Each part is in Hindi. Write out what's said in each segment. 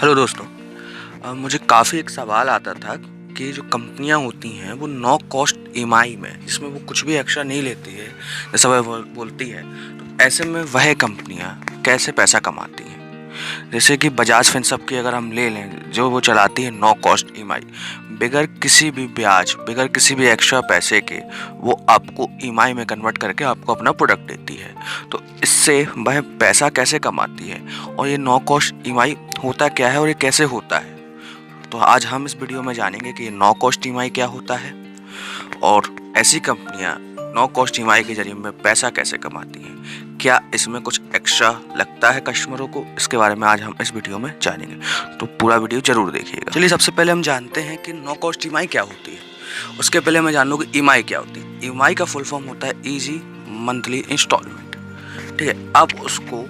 हेलो दोस्तों। मुझे काफ़ी एक सवाल आता था कि जो कंपनियां होती हैं वो नो कॉस्ट ईएमआई में, जिसमें वो कुछ भी एक्स्ट्रा नहीं लेती है, जैसा वह बोलती है, तो ऐसे में वह कंपनियां कैसे पैसा कमाती हैं। जैसे कि बजाज फिनसर्व की अगर हम ले लें, जो वो चलाती है नो कॉस्ट ईएमआई, बगैर किसी भी ब्याज, बगैर किसी भी एक्स्ट्रा पैसे के वो आपको ईएमआई में कन्वर्ट करके आपको अपना प्रोडक्ट देती है। तो इससे वह पैसा कैसे कमाती है और ये नो कॉस्ट ईएमआई होता क्या है और ये कैसे होता है। तो आज हम इस वीडियो में जानेंगे कि ये नो कॉस्ट ईएमआई क्या होता है और ऐसी कंपनियां नो कॉस्ट ईएमआई के जरिए में पैसा कैसे कमाती हैं। क्या इसमें कुछ एक्स्ट्रा लगता है कस्टमरों को, इसके बारे में आज हम इस वीडियो में जानेंगे, तो पूरा वीडियो जरूर देखिएगा। चलिए सबसे पहले हम जानते हैं कि नो कॉस्ट ईएमआई क्या होती है। उसके पहले मैं जान लूँ कि ईएमआई क्या होती है। ईएमआई का फुल फॉर्म होता है ईजी मंथली इंस्टॉलमेंट। ठीक है, अब उसको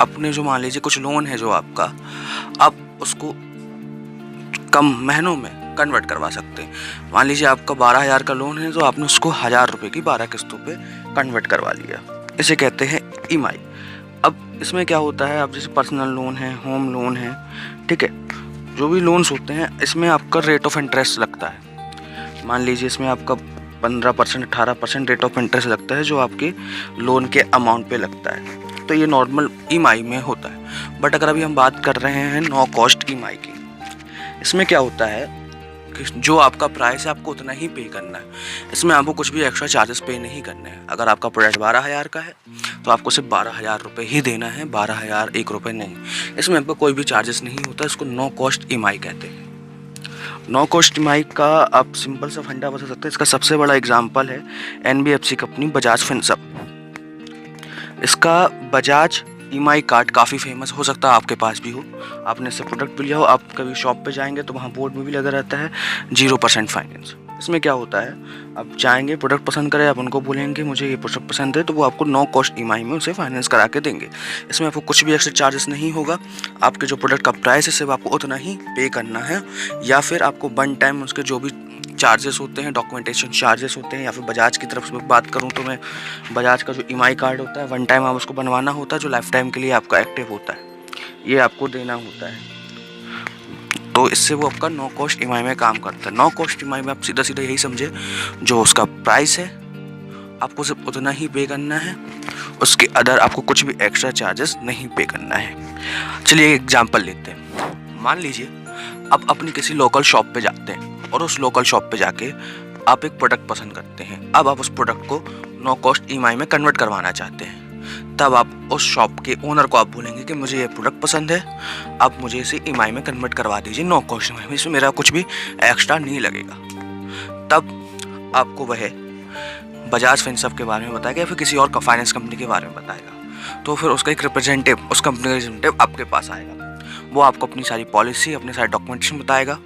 अपने जो मान लीजिए कुछ लोन है जो आपका, आप उसको कम महीनों में कन्वर्ट करवा सकते हैं। मान लीजिए आपका 12,000 का लोन है, तो आपने उसको 1,000 रुपये की 12 किस्तों पे कन्वर्ट करवा लिया। इसे कहते हैं ईएमआई। अब इसमें क्या होता है, अब जैसे पर्सनल लोन है, होम लोन है, ठीक है, जो भी लोन्स होते हैं इसमें आपका रेट ऑफ इंटरेस्ट लगता है। मान लीजिए इसमें आपका 15% 18% रेट ऑफ इंटरेस्ट लगता है, जो आपके लोन के अमाउंट पे लगता है। तो ये नॉर्मल ईएमआई में होता है। बट अगर अभी हम बात कर रहे हैं नो कॉस्ट ईएमआई की, इसमें क्या होता है कि जो आपका प्राइस है आपको उतना ही पे करना है। इसमें आपको कुछ भी एक्स्ट्रा चार्जेस पे नहीं करने हैं। अगर आपका प्रोडक्ट 12,000 का है तो आपको सिर्फ 12,000 रुपये ही देना है, 12,000 1 रुपये नहीं। इसमें आपका कोई भी चार्जेस नहीं होता। इसको नो कॉस्ट ईएमआई कहते हैं। नो कॉस्ट ईएमआई का आप सिंपल सा फंडा बता सकते हैं। इसका सबसे बड़ा एग्जाम्पल है एनबीएफसी कंपनी बजाज फिनसर्व। इसका बजाज ईएमआई कार्ड काफ़ी फेमस, हो सकता है आपके पास भी हो, आपने इससे प्रोडक्ट भी लिया हो। आप कभी शॉप पे जाएंगे तो वहाँ बोर्ड में भी लगा रहता है 0% फाइनेंस। इसमें क्या होता है, आप जाएंगे, प्रोडक्ट पसंद करें, आप उनको बोलेंगे मुझे ये प्रोडक्ट पसंद है, तो वो आपको नो कॉस्ट ईएमआई में उसे फाइनेंस करा के देंगे। इसमें आपको कुछ भी एक्स्ट्रा चार्जेस नहीं होगा। आपके जो प्रोडक्ट का प्राइस है सिर्फ आपको उतना ही पे करना है, या फिर आपको वन टाइम उसके जो भी चार्जेस होते हैं, डॉक्यूमेंटेशन चार्जेस होते हैं, या फिर बजाज की तरफ से बात करूं तो मैं बजाज का जो ईएमआई कार्ड होता है वन टाइम आप उसको बनवाना होता है, जो लाइफ टाइम के लिए आपका एक्टिव होता है, ये आपको देना होता है। तो इससे वो आपका नो कॉस्ट ईएमआई में काम करता है। नो कॉस्ट ईएमआई में आप सीधा सीधा यही समझे, जो उसका प्राइस है आपको सिर्फ उतना ही पे करना है, उसके अदर आपको कुछ भी एक्स्ट्रा चार्जेस नहीं पे करना है। चलिए एक एग्जाम्पल लेते हैं। मान लीजिए आप अपनी किसी लोकल शॉप पे जाते हैं और उस लोकल शॉप पे जाके आप एक प्रोडक्ट पसंद करते हैं। अब आप उस प्रोडक्ट को नो कॉस्ट ईएमआई में कन्वर्ट करवाना चाहते हैं। तब आप उस शॉप के ओनर को आप बोलेंगे कि मुझे ये प्रोडक्ट पसंद है, आप मुझे इसे ईएमआई में कन्वर्ट करवा दीजिए, नो कॉस्ट ईएमआई में, इसमें मेरा कुछ भी एक्स्ट्रा नहीं लगेगा। तब आपको वह बजाज फिनसर्व के बारे में बताएगा या फिर किसी और फाइनेंस कंपनी के बारे में बताएगा। तो फिर उसका एक रिप्रेजेंटेटिव, उस कंपनी का रिप्रेजेंटेटिव आपके पास आएगा। वो आपको अपनी सारी पॉलिसी, अपने सारे डॉक्यूमेंटेशन बताएगा।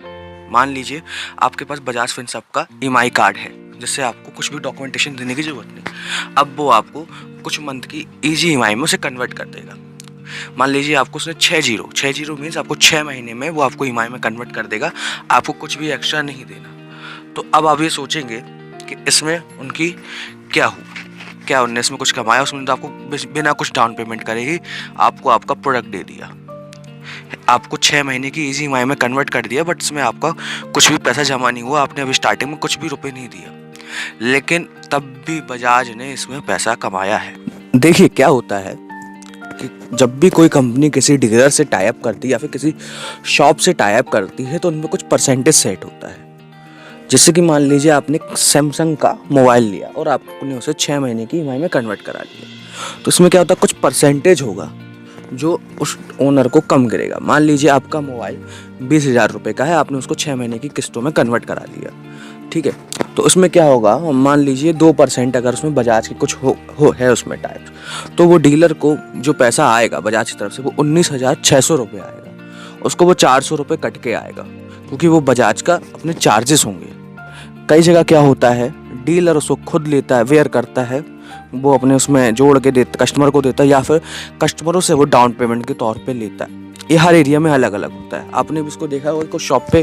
मान लीजिए आपके पास बजाज फिनसर्व का ईएमआई कार्ड है, जिससे आपको कुछ भी डॉक्यूमेंटेशन देने की ज़रूरत नहीं। अब वो आपको कुछ मंथ की ईजी ईएमआई में उसे कन्वर्ट कर देगा। मान लीजिए आपको उसने 6 मीन्स आपको 6 महीने में वो आपको ईएमआई में कन्वर्ट कर देगा, आपको कुछ भी एक्स्ट्रा नहीं देना। तो अब आप ये सोचेंगे कि इसमें उनकी क्या हुआ, क्या उनने इसमें कुछ कमाया। उसमें तो आपको बिना कुछ डाउन पेमेंट करे ही आपको आपका प्रोडक्ट दे दिया, आपको 6 महीने की ईजी ईएमआई में कन्वर्ट कर दिया, बट इसमें आपका कुछ भी पैसा जमा नहीं हुआ, आपने अभी स्टार्टिंग में कुछ भी रुपए नहीं दिया, लेकिन तब भी बजाज ने इसमें पैसा कमाया है। देखिए क्या होता है कि जब भी कोई कंपनी किसी डीलर से टाई अप करती है या फिर किसी शॉप से टाई अप करती है, तो उनमें कुछ परसेंटेज सेट होता है। जैसे कि मान लीजिए आपने सैमसंग का मोबाइल लिया और आपने उसे 6 महीने की ईएमआई में कन्वर्ट करा लिया, तो इसमें क्या होता है, कुछ परसेंटेज होगा जो उस ओनर को कम गिरेगा। मान लीजिए आपका मोबाइल 20,000 रुपये का है, आपने उसको 6 महीने की किस्तों में कन्वर्ट करा लिया, ठीक है। तो उसमें क्या होगा, मान लीजिए 2% अगर उसमें बजाज की कुछ है उसमें टाइप, तो वो डीलर को जो पैसा आएगा बजाज की तरफ से वो 19,600 रुपये आएगा। उसको वो 400 रुपये कट के आएगा, क्योंकि वो बजाज का अपने चार्जेस होंगे। कई जगह क्या होता है, डीलर उसको खुद लेता है, वेयर करता है, वो अपने उसमें जोड़ के देता, कस्टमर को देता है, या फिर कस्टमरों से वो डाउन पेमेंट के तौर पे लेता है। ये हर एरिया में अलग अलग होता है। आपने भी इसको देखा होगा, कुछ शॉप पे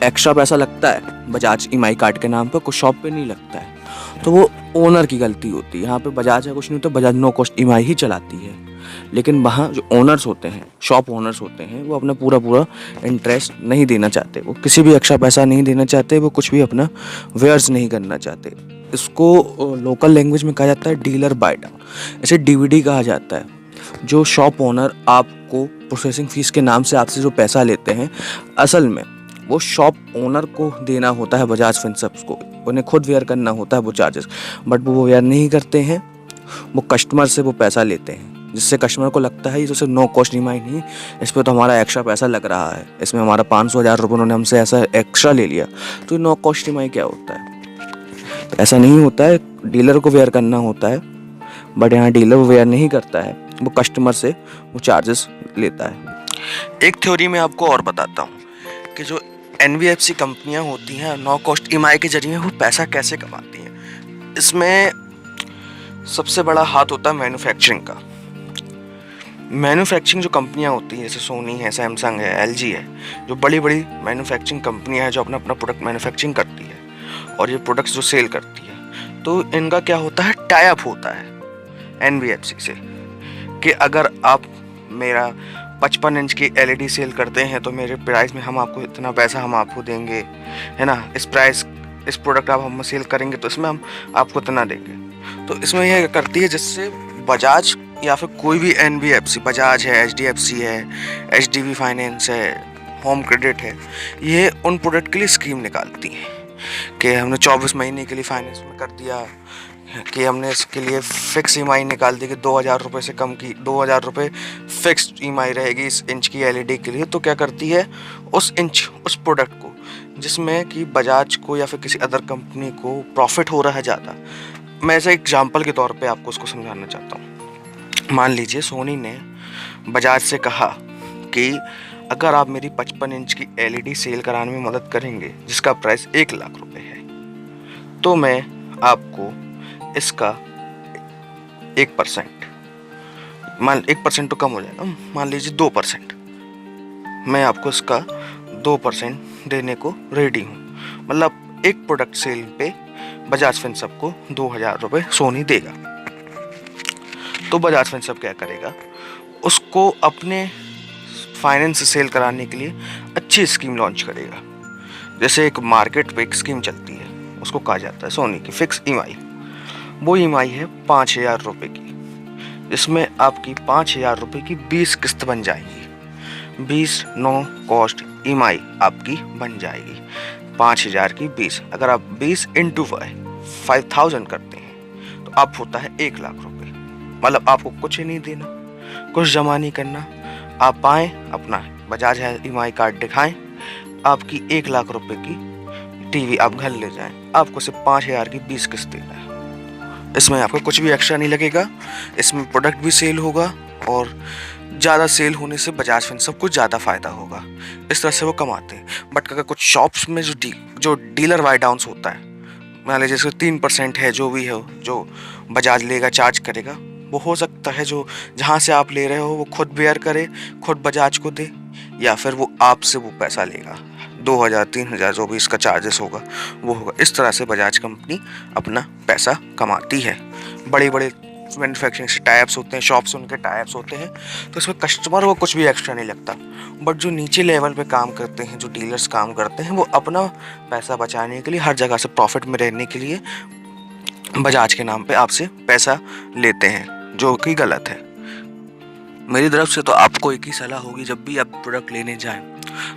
एक्स्ट्रा पैसा लगता है बजाज ईएमआई कार्ड के नाम पर, कुछ शॉप पे नहीं लगता है। तो वो ओनर की गलती होती है। यहाँ पे बजाज का कुछ नहीं होता, बजाज नो कॉस्ट ईएमआई ही चलाती है। लेकिन वहाँ जो ओनर्स होते हैं, शॉप ओनर्स होते हैं, वो अपना पूरा इंटरेस्ट नहीं देना चाहते, वो किसी भी एक्स्ट्रा पैसा नहीं देना चाहते, वो कुछ भी अपना वेयर्स नहीं करना चाहते। इसको लोकल लैंग्वेज में कहा जाता है डीलर बाय डाउन, इसे डीवीडी कहा जाता है। जो शॉप ओनर आपको प्रोसेसिंग फ़ीस के नाम से आपसे जो पैसा लेते हैं, असल में वो शॉप ओनर को देना होता है बजाज फिनसर्व को, उन्हें खुद वेयर करना होता है वो चार्जेस, बट वो वेयर नहीं करते हैं, वो कस्टमर से वो पैसा लेते हैं, जिससे कस्टमर को लगता है ये तो सिर्फ नो कॉस्ट ईएमआई नहीं, इस पर तो हमारा एक्स्ट्रा पैसा लग रहा है, इसमें हमारा 500-1000 रुपये उन्होंने हमसे ऐसा एक्स्ट्रा ले लिया, तो नो कॉस्ट ईएमआई क्या होता है? तो ऐसा नहीं होता है, डीलर को वेयर करना होता है, बट यहाँ डीलर वेयर नहीं करता है, वो कस्टमर से वो चार्जेस लेता है। एक थ्योरी में आपको और बताता हूँ कि जो एनबीएफसी कंपनियाँ होती हैं नो कॉस्ट ईएमआई के जरिए वो पैसा कैसे कमाती हैं। इसमें सबसे बड़ा हाथ होता है मैन्युफैक्चरिंग का। मैन्युफैक्चरिंग जो कंपनियाँ होती हैं जैसे सोनी है, सैमसंग है, एलजी है, जो बड़ी बड़ी मैन्युफैक्चरिंग कंपनियाँ हैं जो अपना प्रोडक्ट मैन्युफैक्चरिंग करती है और ये प्रोडक्ट्स जो सेल करती है, तो इनका क्या होता है, टाई अप होता है एनबीएफसी से कि अगर आप मेरा 55 इंच की एलईडी सेल करते हैं तो मेरे प्राइस में हम आपको इतना पैसा हम आपको देंगे, है ना, इस प्रोडक्ट आप हम सेल करेंगे तो इसमें हम आपको इतना देंगे। तो इसमें यह करती है जिससे बजाज या फिर कोई भी एनबीएफसी, बजाज है, एचडीएफसी है, एचडीबी फाइनेंस है, होम क्रेडिट है, ये उन प्रोडक्ट के लिए स्कीम निकालती है कि हमने 24 महीने के लिए फाइनेंस में कर दिया, कि हमने इसके लिए फ़िक्स ईएमआई निकाल दी कि 2000 रुपये से कम की 2000 रुपये फ़िक्स ईएमआई रहेगी इस इंच की एलईडी के लिए। तो क्या करती है, उस प्रोडक्ट को जिसमें कि बजाज को या फिर किसी अदर कंपनी को प्रॉफिट हो रहा है ज़्यादा, मैं ऐसे एग्जांपल के तौर पे आपको उसको समझाना चाहता हूँ। मान लीजिए सोनी ने बजाज से कहा कि अगर आप मेरी 55 इंच की एलईडी सेल कराने में मदद करेंगे जिसका प्राइस 1 लाख रुपए है, तो मैं आपको इसका 1%, 1% तो कम हो जाएगा, मान लीजिए 2%, मैं आपको इसका 2% देने को रेडी हूँ। मतलब एक प्रोडक्ट सेल पे बजाज फिनसर्व को 2000 रुपये सोनी देगा। तो बजाज फिनसर्व क्या करेगा, उसको अपने फाइनेंस सेल कराने के लिए अच्छी स्कीम लॉन्च करेगा। जैसे एक मार्केट पे एक स्कीम चलती है, उसको कहा जाता है सोनी की फिक्स ईएमआई। वो ईएमआई है 5000 रुपये की, जिसमें आपकी 5000 रुपये की 20 किस्त बन जाएगी। 20 नो कॉस्ट ईएमआई आपकी बन जाएगी 5000 की 20। अगर आप 20 इंटू 5000 करते हैं तो आप होता है 1 लाख रुपये। मतलब आपको कुछ ही नहीं देना, कुछ जमा नहीं करना, आप आएँ अपना बजाज है ईएमआई कार्ड दिखाएं, आपकी 1 लाख रुपए की टीवी आप घर ले जाएं, आपको सिर्फ 5000 की 20 किस्त देना है। इसमें आपको कुछ भी एक्स्ट्रा नहीं लगेगा, इसमें प्रोडक्ट भी सेल होगा और ज़्यादा सेल होने से बजाज फिनसर्व को ज़्यादा फ़ायदा होगा। इस तरह से वो कमाते हैं। बट अगर कुछ शॉप्स में जो डीलर बाय डाउन्स होता है, मान लीजिए जैसे 3% है, जो भी है जो बजाज लेगा चार्ज करेगा, वो हो सकता है जो जहाँ से आप ले रहे हो वो खुद बेयर करे, खुद बजाज को दे, या फिर वो आपसे वो पैसा लेगा 2000-3000 जो भी इसका चार्जेस होगा वो होगा। इस तरह से बजाज कंपनी अपना पैसा कमाती है। बड़े बड़े मैन्युफैक्चरिंग से टाइप्स होते हैं, शॉप्स उनके टाइप्स होते हैं, तो इसमें कस्टमर को कुछ भी एक्स्ट्रा नहीं लगता। बट जो नीचे लेवल पे काम करते हैं, जो डीलर्स काम करते हैं, वो अपना पैसा बचाने के लिए हर जगह से प्रॉफिट में रहने के लिए बजाज के नाम पे आपसे पैसा लेते हैं, जो कि गलत है। मेरी तरफ से तो आपको एक ही सलाह होगी, जब भी आप प्रोडक्ट लेने जाएं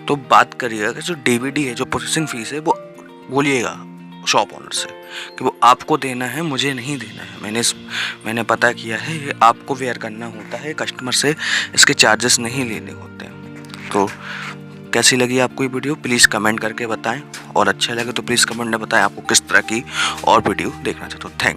तो बात करिएगा कि जो डीवीडी है, जो प्रोसेसिंग फीस है, वो बोलिएगा शॉप ओनर से कि वो आपको देना है, मुझे नहीं देना है। मैंने पता किया है ये आपको वेयर करना होता है, कस्टमर से इसके चार्जेस नहीं लेने होते हैं। तो कैसी लगी आपको ये वीडियो प्लीज़ कमेंट करके बताएं, और अच्छा लगे तो प्लीज़ कमेंट में बताएं आपको किस तरह की और वीडियो देखना चाहते हो। थैंक